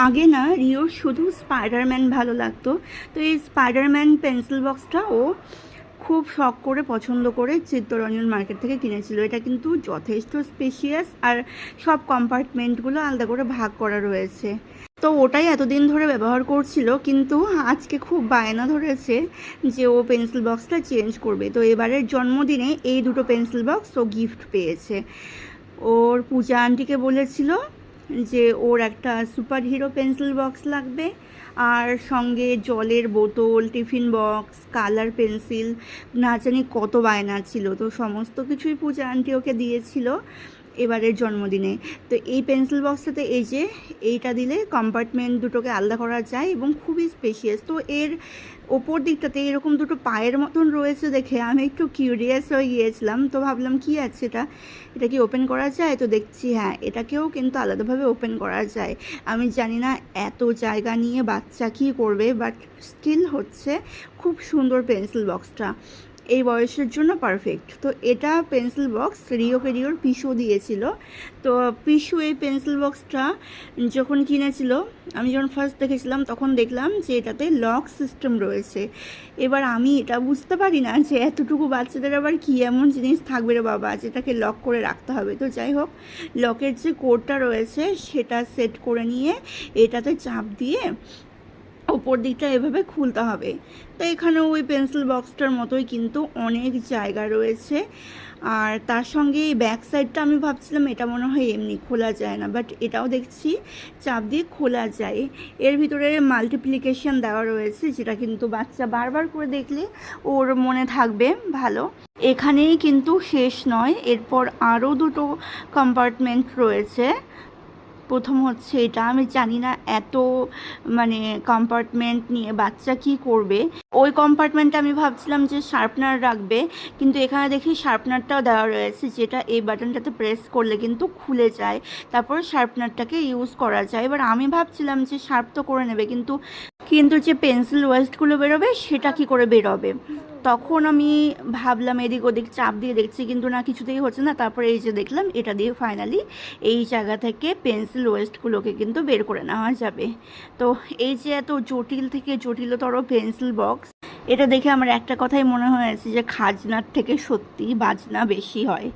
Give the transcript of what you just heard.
আগে না রিওর শুধু স্পাইডারম্যান ভালো লাগতো। তো এই স্পাইডারম্যান পেন্সিল বক্সটা ও খুব শখ করে পছন্দ করে চিত্তরঞ্জন মার্কেট থেকে কিনেছিল। এটা কিন্তু যথেষ্ট স্পেশিয়াস, আর সব কম্পার্টমেন্টগুলো আলাদা করে ভাগ করা রয়েছে। তো ওটাই এতদিন ধরে ব্যবহার করছিল, কিন্তু আজকে খুব বায়না ধরেছে যে ও পেন্সিল বক্সটা চেঞ্জ করবে। তো এবারের জন্মদিনে এই দুটো পেন্সিল বক্স ও গিফট পেয়েছে। ওর পূজা আন্টিকে বলেছিল যে ওর একটা সুপার হিরো পেন্সিল বক্স লাগবে, আর সঙ্গে জলের বোতল, টিফিন বক্স, কালার পেন্সিল, না জানি কত বায়না ছিল। তো সমস্ত কিছুই পূজা আন্টি ওকে দিয়েছিল এবারের জন্মদিনে। তো এই পেন্সিল বক্সটাতে এই যে এইটা দিলে কম্পার্টমেন্ট দুটোকে আলাদা করা যায় এবং খুবই স্পেশিয়াস। তো এর ওপর দিকটাতে এরকম দুটো পায়ের মতন রয়েছে দেখে আমি একটু কিউরিয়াস হয়ে গিয়েছিলাম। তো ভাবলাম কি আছে এটা কি ওপেন করা যায়? তো দেখছি হ্যাঁ, এটাকেও কিন্তু আলাদাভাবে ওপেন করা যায়। আমি জানি না এত জায়গা নিয়ে বাচ্চা কী করবে, বাট স্টিল হচ্ছে খুব সুন্দর পেন্সিল বক্সটা, এই বয়সের জন্য পারফেক্ট। তো এটা পেন্সিল বক্স রিওর পিসু দিয়েছিল। তো পিসু এই পেন্সিল বক্সটা যখন কিনেছিল, আমি যখন ফার্স্ট দেখেছিলাম তখন দেখলাম যে এটাতে লক সিস্টেম রয়েছে। এবার আমি এটা বুঝতে পারি না যে এতটুকু বাচ্চাদের আবার কী এমন জিনিস থাকবে রে বাবা যেটাকে লক করে রাখতে হবে। তো যাই হোক, লকের যে কোডটা রয়েছে সেটা সেট করে নিয়ে এটাতে চাপ দিয়ে ওপর দিকটা এভাবে খুলতে হবে। তো এখানে ওই পেন্সিল বক্সটার মতোই কিন্তু অনেক জায়গা রয়েছে। আর তার সঙ্গে এই ব্যাক সাইডটা আমি ভাবছিলাম এটা মনে হয় এমনি খোলা যায় না, বাট এটাও দেখছি চাপ দিয়ে খোলা যায়। এর ভিতরে মাল্টিপ্লিকেশন দেওয়া রয়েছে, যেটা কিন্তু বাচ্চা বারবার করে দেখলে ওর মনে থাকবে ভালো। এখানেই কিন্তু শেষ নয়, এরপর আরও দুটো কম্পার্টমেন্ট রয়েছে। প্রথম হচ্ছে এটা, আমি জানি না এত কম্পার্টমেন্ট নিয়ে বাচ্চা কি করবে। ওই কম্পার্টমেন্টে আমি ভাবছিলাম যে শার্পনার রাখবে, কিন্তু এখানে দেখি শার্পনারটাও দেওয়া রয়েছে, যেটা এই বাটনটাতে প্রেস করলে কিন্তু খুলে যায়, তারপর শার্পনারটাকে ইউজ করা যায়। এবার আমি ভাবছিলাম যে শার্প তো করে নেবে, কিন্তু যে পেন্সিল ওয়েস্টগুলো বেরোবে সেটা কি করে বেরোবে। তখন আমি ভাবলাম এদিক ওদিক চাপ দিয়ে দেখছি, কিন্তু না, কিছুতেই হচ্ছে না। তারপরে এই যে দেখলাম এটা দিয়ে ফাইনালি এই জায়গা থেকে পেন্সিল ওয়েস্টগুলোকে কিন্তু বের করে নেওয়া যাবে। তো এই যে এত জটিল থেকে জটিলতর পেন্সিল বক্স, এটা দেখে আমার একটা কথাই মনে হয়েছে যে খাজনার থেকে সত্যি বাজনা বেশি হয়।